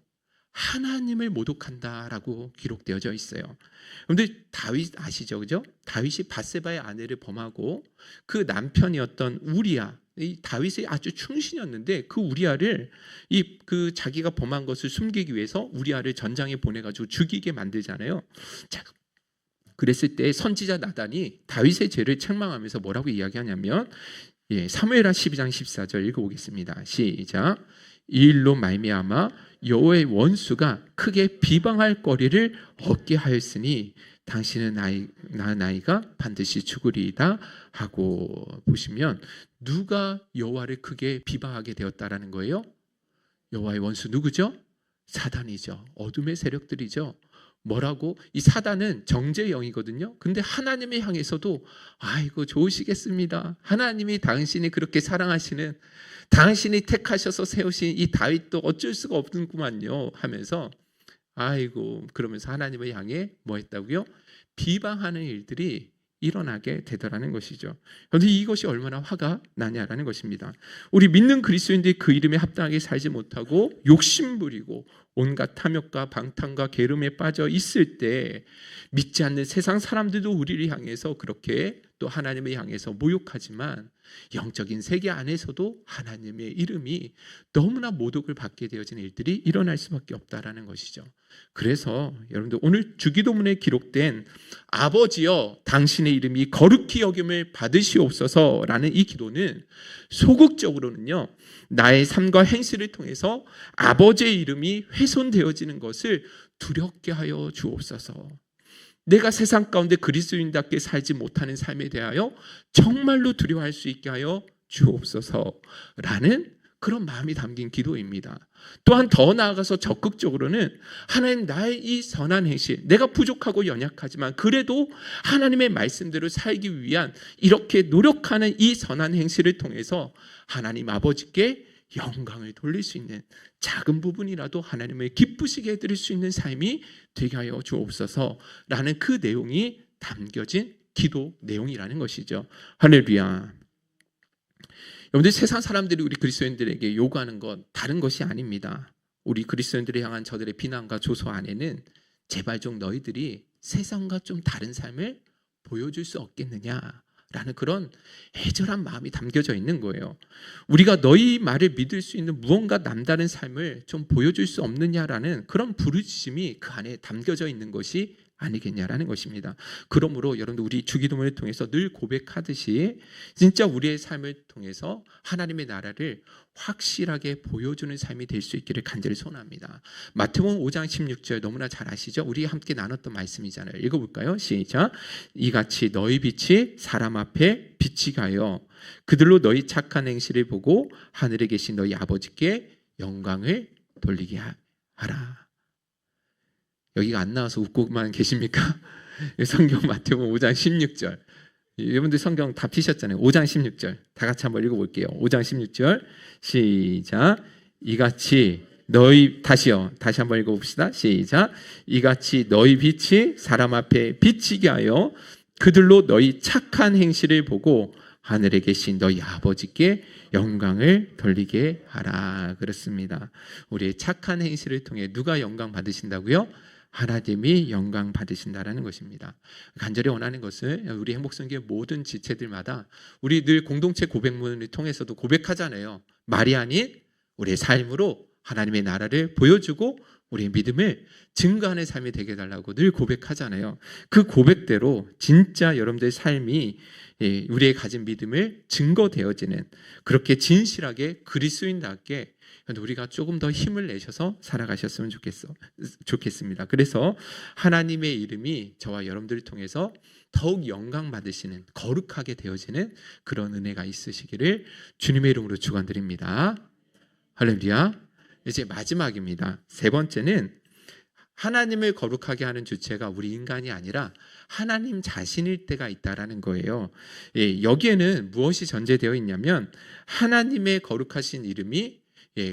하나님을 모독한다라고 기록되어져 있어요. 그런데 다윗 아시죠, 그죠? 다윗이 밧세바의 아내를 범하고 그 남편이었던 우리야, 이 다윗의 아주 충신이었는데 그 우리아를 그 자기가 범한 것을 숨기기 위해서 우리아를 전장에 보내가지고 죽이게 만들잖아요. 자, 그랬을 때 선지자 나단이 다윗의 죄를 책망하면서 뭐라고 이야기하냐면, 사무엘하 12장 14절 읽어보겠습니다. 시작. 이 일로 말미암아 여호와의 원수가 크게 비방할 거리를 얻게 하였으니 당신은 나이가 반드시 죽으리이다 하고, 보시면 누가 여호와를 크게 비방하게 되었다라는 거예요? 여호와의 원수 누구죠? 사단이죠. 어둠의 세력들이죠. 뭐라고? 이 사단은 정죄의 영이거든요. 근데 하나님을 향해서도 아이고 좋으시겠습니다. 하나님이 당신이 그렇게 사랑하시는, 당신이 택하셔서 세우신 이 다윗도 어쩔 수가 없는구만요 하면서 아이고, 그러면서 하나님을 향해 뭐 했다고요? 비방하는 일들이 일어나게 되더라는 것이죠. 그런데 이것이 얼마나 화가 나냐라는 것입니다. 우리 믿는 그리스도인들이 그 이름에 합당하게 살지 못하고 욕심 부리고 온갖 탐욕과 방탕과 게으름에 빠져 있을 때 믿지 않는 세상 사람들도 우리를 향해서 그렇게 또 하나님을 향해서 모욕하지만 영적인 세계 안에서도 하나님의 이름이 너무나 모독을 받게 되어지는 일들이 일어날 수밖에 없다라는 것이죠. 그래서 여러분들 오늘 주기도문에 기록된 아버지여 당신의 이름이 거룩히 여김을 받으시옵소서라는 이 기도는 소극적으로는요, 나의 삶과 행실을 통해서 아버지의 이름이 훼손되어지는 것을 두렵게 하여 주옵소서. 내가 세상 가운데 그리스도인답게 살지 못하는 삶에 대하여 정말로 두려워할 수 있게 하여 주옵소서라는 그런 마음이 담긴 기도입니다. 또한 더 나아가서 적극적으로는 하나님, 나의 이 선한 행실, 내가 부족하고 연약하지만 그래도 하나님의 말씀대로 살기 위한 이렇게 노력하는 이 선한 행실을 통해서 하나님 아버지께 영광을 돌릴 수 있는, 작은 부분이라도 하나님을 기쁘시게 해드릴 수 있는 삶이 되게 하여 주옵소서라는 그 내용이 담겨진 기도 내용이라는 것이죠. 할렐루야. 여러분들, 세상 사람들이 우리 그리스도인들에게 요구하는 건 다른 것이 아닙니다. 우리 그리스도인들을 향한 저들의 비난과 조소 안에는 제발 좀 너희들이 세상과 좀 다른 삶을 보여줄 수 없겠느냐라는 그런 애절한 마음이 담겨져 있는 거예요. 우리가 너희 말을 믿을 수 있는 무언가 남다른 삶을 좀 보여줄 수 없느냐라는 그런 부르짖음이 그 안에 담겨져 있는 것이 아니겠냐라는 것입니다. 그러므로 여러분들, 우리 주기도문을 통해서 늘 고백하듯이 진짜 우리의 삶을 통해서 하나님의 나라를 확실하게 보여주는 삶이 될 수 있기를 간절히 소원합니다. 마태복음 5장 16절 너무나 잘 아시죠? 우리 함께 나눴던 말씀이잖아요. 읽어볼까요? 시작. 이같이 너희 빛이 사람 앞에 비치게 하여 그들로 너희 착한 행실을 보고 하늘에 계신 너희 아버지께 영광을 돌리게 하라. 여기가 안 나와서 웃고만 계십니까? 성경 마태복음 5장 16절. 여러분들 성경 다 피셨잖아요. 5장 16절 다 같이 한번 읽어볼게요. 5장 16절 시작. 이같이 너희, 다시 한번 읽어봅시다. 시작. 이같이 너희 빛이 사람 앞에 비치게 하여 그들로 너희 착한 행실을 보고 하늘에 계신 너희 아버지께 영광을 돌리게 하라. 그렇습니다. 우리의 착한 행실을 통해 누가 영광 받으신다고요? 하나님이 영광 받으신다라는 것입니다. 간절히 원하는 것은 우리 행복성교회 모든 지체들마다 우리 늘 공동체 고백문을 통해서도 고백하잖아요. 말이 아닌 우리의 삶으로 하나님의 나라를 보여주고 우리의 믿음을 증거하는 삶이 되게 해달라고 늘 고백하잖아요. 그 고백대로 진짜 여러분들의 삶이 우리의 가진 믿음을 증거되어지는, 그렇게 진실하게 그리스도인답게 우리가 조금 더 힘을 내셔서 살아가셨으면 좋겠습니다. 그래서 하나님의 이름이 저와 여러분들을 통해서 더욱 영광 받으시는, 거룩하게 되어지는 그런 은혜가 있으시기를 주님의 이름으로 축원드립니다. 할렐루야. 이제 마지막입니다. 세 번째는 하나님을 거룩하게 하는 주체가 우리 인간이 아니라 하나님 자신일 때가 있다라는 거예요. 여기에는 무엇이 전제되어 있냐면 하나님의 거룩하신 이름이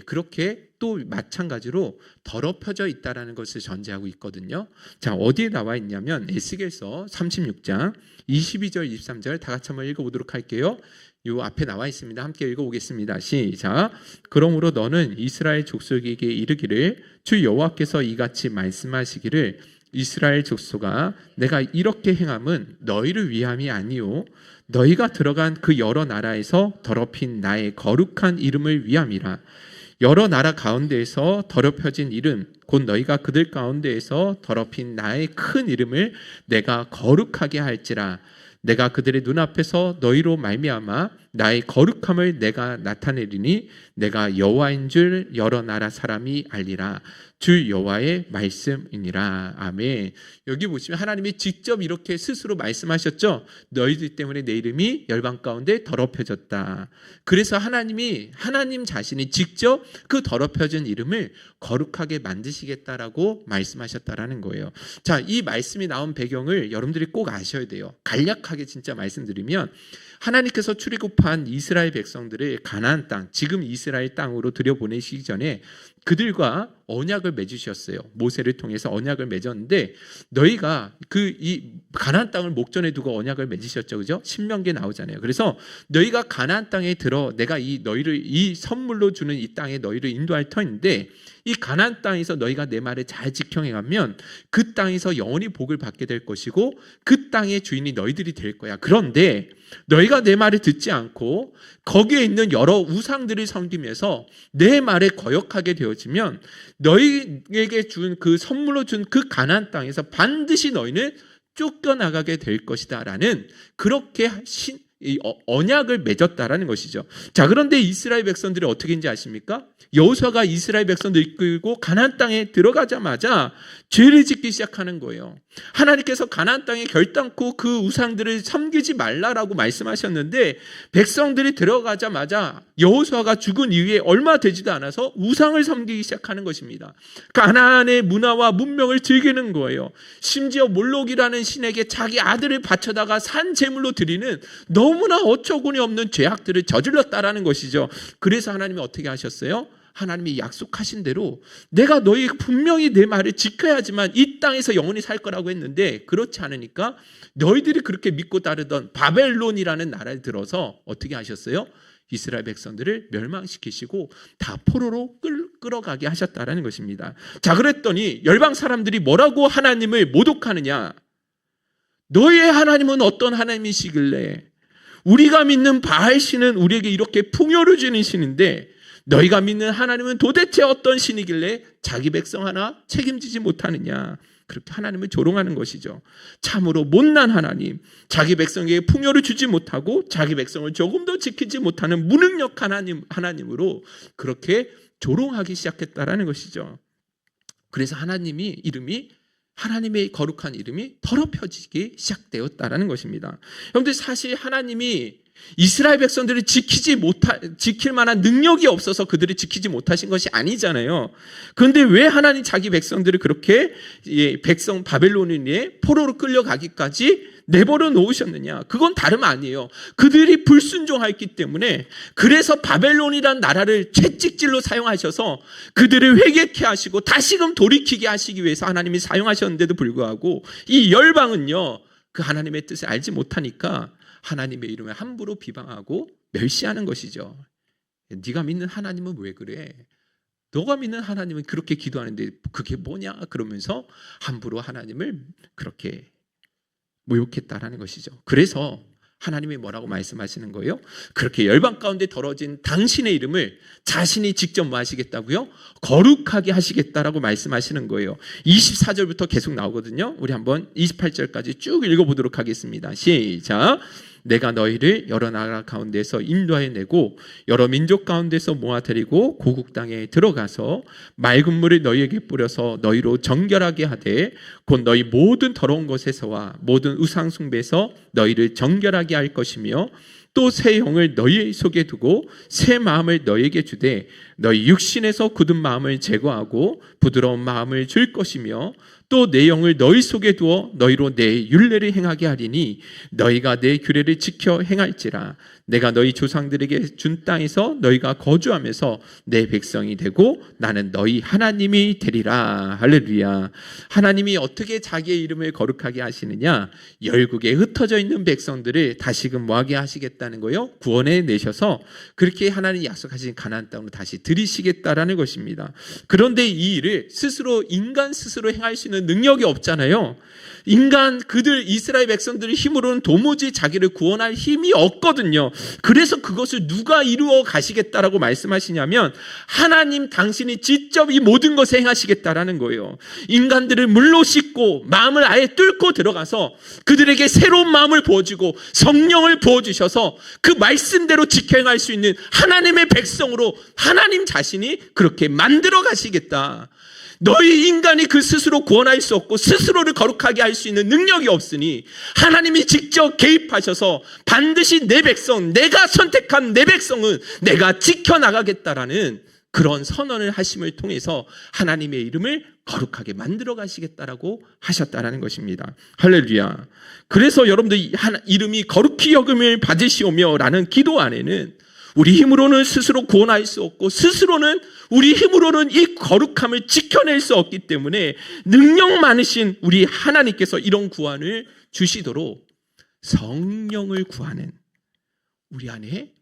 그렇게 또 마찬가지로 더럽혀져 있다라는 것을 전제하고 있거든요. 자, 어디에 나와 있냐면 에스겔서 36장 22절 23절 다 같이 한번 읽어보도록 할게요. 이 앞에 나와 있습니다. 함께 읽어보겠습니다. 시작. 그러므로 너는 이스라엘 족속에게 이르기를 주 여호와께서 이같이 말씀하시기를 이스라엘 족속아, 내가 이렇게 행함은 너희를 위함이 아니요 너희가 들어간 그 여러 나라에서 더럽힌 나의 거룩한 이름을 위함이라. 여러 나라 가운데에서 더럽혀진 이름 곧 너희가 그들 가운데에서 더럽힌 나의 큰 이름을 내가 거룩하게 할지라. 내가 그들의 눈앞에서 너희로 말미암아 나의 거룩함을 내가 나타내리니 내가 여호와인 줄 여러 나라 사람이 알리라. 주 여호와의 말씀이니라. 아멘. 여기 보시면 하나님이 직접 이렇게 스스로 말씀하셨죠. 너희들 때문에 내 이름이 열방 가운데 더럽혀졌다. 그래서 하나님 자신이 직접 그 더럽혀진 이름을 거룩하게 만드시겠다라고 말씀하셨다라는 거예요. 자, 이 말씀이 나온 배경을 여러분들이 꼭 아셔야 돼요. 간략하게 진짜 말씀드리면, 하나님께서 출애굽한 이스라엘 백성들을 가나안 땅, 지금 이스라엘 땅으로 들여보내시기 전에 그들과 언약을 맺으셨어요. 모세를 통해서 언약을 맺었는데, 너희가 이 가나안 땅을 목전에 두고 언약을 맺으셨죠, 그죠? 신명기에 나오잖아요. 그래서 너희가 가나안 땅에 들어 내가 너희를 이 선물로 주는 이 땅에 너희를 인도할 터인데, 이 가나안 땅에서 너희가 내 말을 잘 지켜 행하면 그 땅에서 영원히 복을 받게 될 것이고 그 땅의 주인이 너희들이 될 거야. 그런데 너희가 내 말을 듣지 않고 거기에 있는 여러 우상들을 섬기면서 내 말에 거역하게 되어지면 너희에게 준 그 선물로 준 그 가나안 땅에서 반드시 너희는 쫓겨나가게 될 것이다 라는, 그렇게 언약을 맺었다라는 것이죠. 자, 그런데 이스라엘 백성들이 어떻게 했는지 아십니까? 여호수아가 이스라엘 백성들 이끌고 가나안 땅에 들어가자마자 죄를 짓기 시작하는 거예요. 하나님께서 가나안 땅에 결단코 그 우상들을 섬기지 말라라고 말씀하셨는데, 백성들이 들어가자마자 여호수아가 죽은 이후에 얼마 되지도 않아서 우상을 섬기기 시작하는 것입니다. 가나안의 문화와 문명을 즐기는 거예요. 심지어 몰록이라는 신에게 자기 아들을 바쳐다가 산 제물로 드리는 너무나 어처구니 없는 죄악들을 저질렀다라는 것이죠. 그래서 하나님이 어떻게 하셨어요? 하나님이 약속하신 대로 내가 너희 분명히 내 말을 지켜야지만 이 땅에서 영원히 살 거라고 했는데, 그렇지 않으니까 너희들이 그렇게 믿고 따르던 바벨론이라는 나라를 들어서 어떻게 하셨어요? 이스라엘 백성들을 멸망시키시고 다 포로로 끌어가게 하셨다라는 것입니다. 자, 그랬더니 열방 사람들이 뭐라고 하나님을 모독하느냐? 너희의 하나님은 어떤 하나님이시길래? 우리가 믿는 바알 신은 우리에게 이렇게 풍요를 주는 신인데 너희가 믿는 하나님은 도대체 어떤 신이길래 자기 백성 하나 책임지지 못하느냐? 그렇게 하나님을 조롱하는 것이죠. 참으로 못난 하나님, 자기 백성에게 풍요를 주지 못하고 자기 백성을 조금도 지키지 못하는 무능력 하나님으로 그렇게 조롱하기 시작했다라는 것이죠. 그래서 하나님의 거룩한 이름이 더럽혀지기 시작되었다라는 것입니다. 여러분들, 사실 하나님이 이스라엘 백성들을 지킬 만한 능력이 없어서 그들을 지키지 못하신 것이 아니잖아요. 그런데 왜 하나님 자기 백성들을 그렇게 백성 바벨론인의 포로로 끌려가기까지 내버려 놓으셨느냐? 그건 다름 아니에요. 그들이 불순종했기 때문에, 그래서 바벨론이라는 나라를 채찍질로 사용하셔서 그들을 회개케 하시고 다시금 돌이키게 하시기 위해서 하나님이 사용하셨는데도 불구하고 이 열방은요, 그 하나님의 뜻을 알지 못하니까 하나님의 이름을 함부로 비방하고 멸시하는 것이죠. 네가 믿는 하나님은 왜 그래? 너가 믿는 하나님은 그렇게 기도하는데 그게 뭐냐? 그러면서 함부로 하나님을 그렇게 모욕했다라는 것이죠. 그래서 하나님이 뭐라고 말씀하시는 거예요? 그렇게 열방 가운데 더러진 당신의 이름을 자신이 직접 뭐 하시겠다고요? 거룩하게 하시겠다라고 말씀하시는 거예요. 24절부터 계속 나오거든요. 우리 한번 28절까지 쭉 읽어보도록 하겠습니다. 시작. 내가 너희를 여러 나라 가운데서 인도하여 내고 여러 민족 가운데서 모아들이고 고국 땅에 들어가서 맑은 물을 너희에게 뿌려서 너희로 정결하게 하되 곧 너희 모든 더러운 것에서와 모든 우상 숭배에서 너희를 정결하게 할 것이며 또 새 영을 너희 속에 두고 새 마음을 너희에게 주되 너희 육신에서 굳은 마음을 제거하고 부드러운 마음을 줄 것이며 또 내 영을 너희 속에 두어 너희로 내 율례를 행하게 하리니 너희가 내 규례를 지켜 행할지라. 내가 너희 조상들에게 준 땅에서 너희가 거주하면서 내 백성이 되고 나는 너희 하나님이 되리라. 할렐루야. 하나님이 어떻게 자기의 이름을 거룩하게 하시느냐? 열국에 흩어져 있는 백성들을 다시금 뭐하게 하시겠다는 거예요? 구원해 내셔서 그렇게 하나님이 약속하신 가나안 땅으로 다시 들이시겠다라는 것입니다. 그런데 이 일을 인간 스스로 행할 수 있는 능력이 없잖아요. 이스라엘 백성들의 힘으로는 도무지 자기를 구원할 힘이 없거든요. 그래서 그것을 누가 이루어 가시겠다라고 말씀하시냐면 하나님 당신이 직접 이 모든 것을 행하시겠다라는 거예요. 인간들을 물로 씻고 마음을 아예 뚫고 들어가서 그들에게 새로운 마음을 부어주고 성령을 부어주셔서 그 말씀대로 지켜 행할 수 있는 하나님의 백성으로 하나님 자신이 그렇게 만들어 가시겠다. 너희 인간이 그 스스로 구원할 수 없고 스스로를 거룩하게 할 수 있는 능력이 없으니 하나님이 직접 개입하셔서 반드시 내 백성, 내가 선택한 내 백성은 내가 지켜나가겠다라는 그런 선언을 하심을 통해서 하나님의 이름을 거룩하게 만들어 가시겠다라고 하셨다라는 것입니다. 할렐루야. 그래서 여러분들 이름이 거룩히 여김을 받으시오며 라는 기도 안에는 우리 힘으로는 스스로 구원할 수 없고 스스로는 우리 힘으로는 이 거룩함을 지켜낼 수 없기 때문에 능력 많으신 우리 하나님께서 이런 구원을 주시도록 성령을 구하는 우리 안에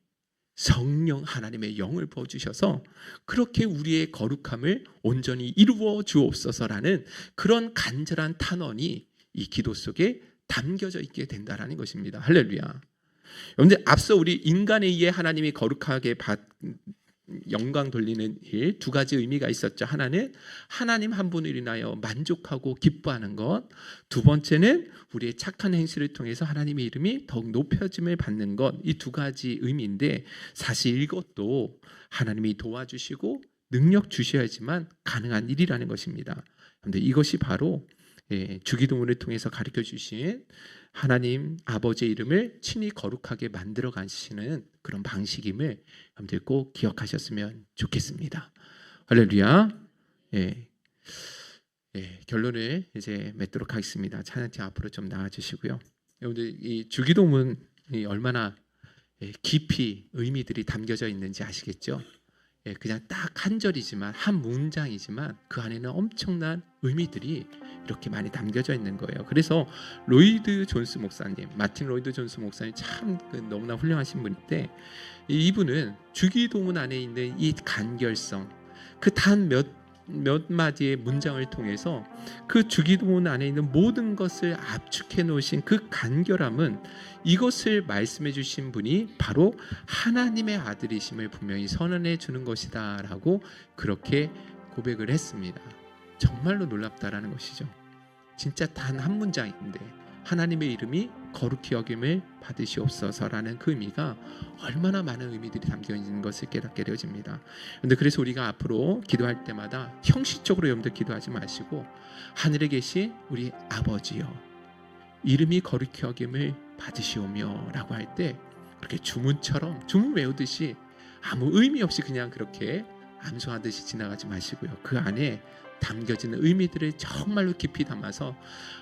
성령 하나님의 영을 부어주셔서 그렇게 우리의 거룩함을 온전히 이루어 주옵소서라는 그런 간절한 탄원이 이 기도 속에 담겨져 있게 된다는 것입니다. 할렐루야. 그런데 앞서 우리 인간에 의해 하나님이 거룩하게 영광 돌리는 일 두 가지 의미가 있었죠. 하나는 하나님 한 분을 인하여 만족하고 기뻐하는 것, 두 번째는 우리의 착한 행실을 통해서 하나님의 이름이 더욱 높여짐을 받는 것. 이 두 가지 의미인데 사실 이것도 하나님이 도와주시고 능력 주셔야지만 가능한 일이라는 것입니다. 그런데 이것이 바로 주기도문을 통해서 가르쳐 주신 하나님 아버지의 이름을 친히 거룩하게 만들어 가시는 그런 방식임을 여러분들 꼭 기억하셨으면 좋겠습니다. 할렐루야. 결론을 이제 맺도록 하겠습니다. 찬양팀 앞으로 좀 나와주시고요. 여러분들 이 주기도문이 얼마나 깊이 의미들이 담겨져 있는지 아시겠죠? 그냥 딱 한 절이지만 한 문장이지만 그 안에는 엄청난 의미들이 이렇게 많이 담겨져 있는 거예요. 그래서 로이드 존스 목사님, 마틴 로이드 존스 목사님 참 너무나 훌륭하신 분인데 이분은 주기도문 안에 있는 이 간결성, 그 단 몇 마디의 문장을 통해서 그 주기도문 안에 있는 모든 것을 압축해 놓으신 그 간결함은 이것을 말씀해 주신 분이 바로 하나님의 아들이심을 분명히 선언해 주는 것이다 라고 그렇게 고백을 했습니다. 정말로 놀랍다라는 것이죠. 진짜 단 한 문장인데 하나님의 이름이 거룩히 여김을 받으시옵소서라는 그 의미가 얼마나 많은 의미들이 담겨 있는 것을 깨닫게 되어집니다. 그런데 그래서 우리가 앞으로 기도할 때마다 형식적으로 여러분들 기도하지 마시고 하늘에 계신 우리 아버지여 이름이 거룩히 여김을 받으시오며 라고 할 때 그렇게 주문처럼 주문 외우듯이 아무 의미 없이 그냥 그렇게 암송하듯이 지나가지 마시고요. 그 안에 담겨지는 의미들을 정말로 깊이 담아서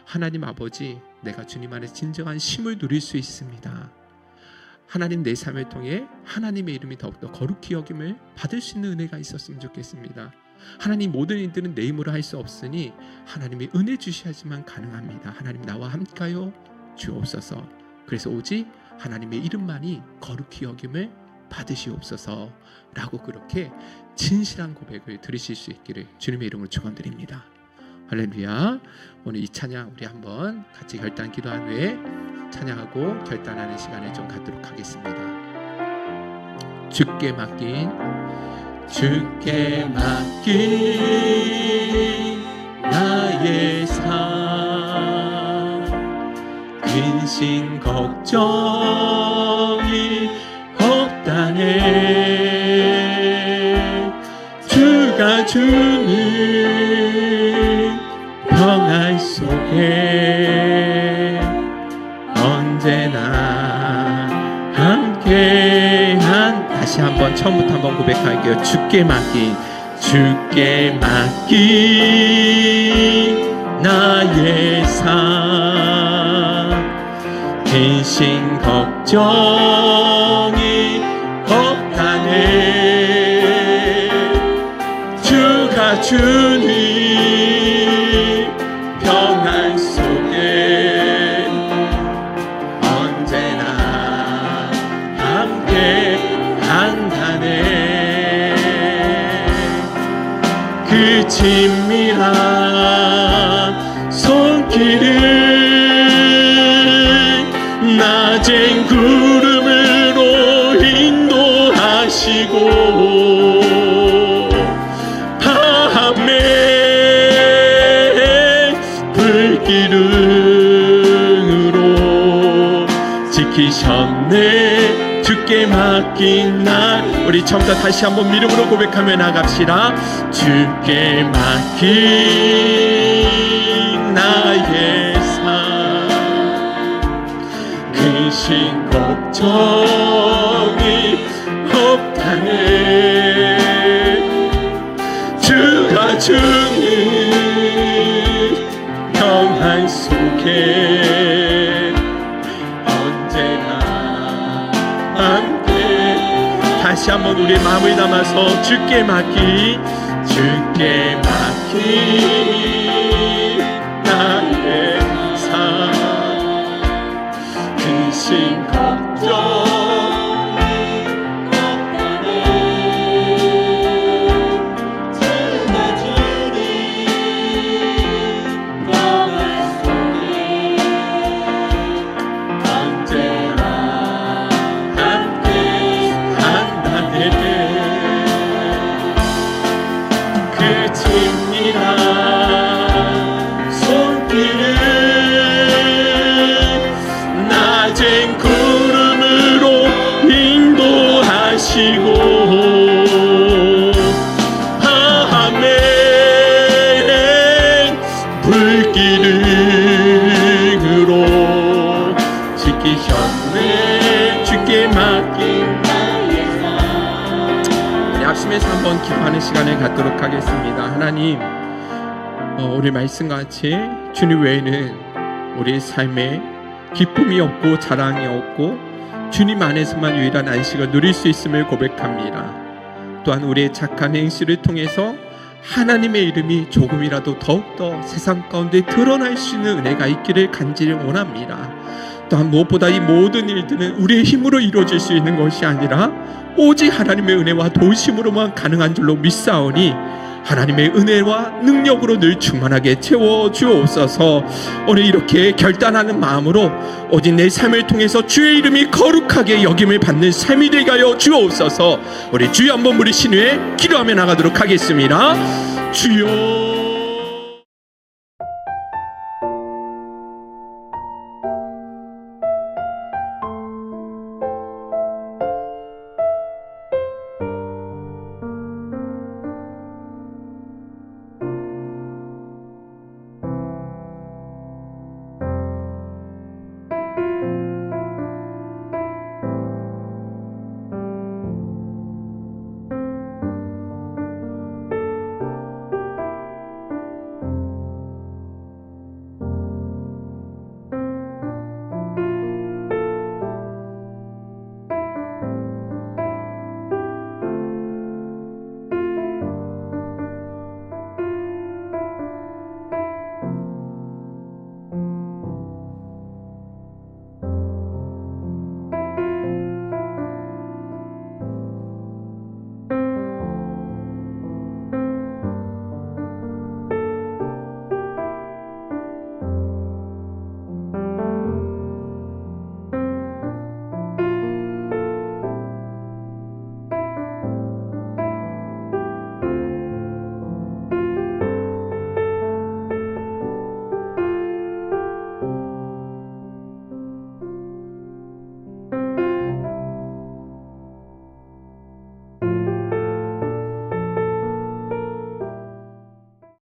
하나님 아버지 내가 주님 안에 진정한 쉼을 누릴 수 있습니다. 하나님 내 삶을 통해 하나님의 이름이 더욱더 거룩히 여김을 받을 수 있는 은혜가 있었으면 좋겠습니다. 하나님 모든 일들은 내 힘으로 할 수 없으니 하나님이 은혜 주셔야지만 가능합니다. 하나님 나와 함께하여 주옵소서. 그래서 오직 하나님의 이름만이 거룩히 여김을 받으시옵소서라고 그렇게 진실한 고백을 들으실 수 있기를 주님의 이름으로 축원드립니다. 할렐루야. 오늘 이 찬양 우리 한번 같이 결단 기도한 후에 찬양하고 결단하는 시간을 좀 갖도록 하겠습니다. 주께 맡긴 나의 삶 근심 걱정이 없다네 주가 주는 평안 속에 언제나 함께한 다시 한번 처음부터 한번 고백할게요. 주께 맡긴 나의 삶 근심 걱정이 없다네 주가 주는 평안 속에 언제나 함께 한다네 그 친밀한 손길을 낮은 구름으로 인도하시고 불기둥으로 지키셨네 주께 맡긴 날. 우리 처음부터 다시 한번 믿음으로 고백하며 나갑시다. 주께 맡긴 나의 삶, 근심 걱정이 없다네. 주가 주는 평안 속에 언제나 함께. 다시 한번 우리 마음을 담아서 주께 맡기, 주께 맡기 나의 삶, 근심 걱정 불기둥으로 지키셨네. 주께 맡긴 나의 삶. 우리 합심해서 한번 기도하는 시간을 갖도록 하겠습니다. 하나님, 우리 말씀과 같이 주님 외에는 우리의 삶에 기쁨이 없고 자랑이 없고 주님 안에서만 유일한 안식을 누릴 수 있음을 고백합니다. 또한 우리의 착한 행실을 통해서 하나님의 이름이 조금이라도 더욱더 세상 가운데 드러날 수 있는 은혜가 있기를 간절히 원합니다. 또한 무엇보다 이 모든 일들은 우리의 힘으로 이루어질 수 있는 것이 아니라 오직 하나님의 은혜와 도우심으로만 가능한 줄로 믿사오니 하나님의 은혜와 능력으로 늘 충만하게 채워주옵소서. 오늘 이렇게 결단하는 마음으로 오직 내 삶을 통해서 주의 이름이 거룩하게 여김을 받는 삶이 되게 하여 주옵소서. 우리 주여 한번 부르신 후에 기도하며 나가도록 하겠습니다. 주여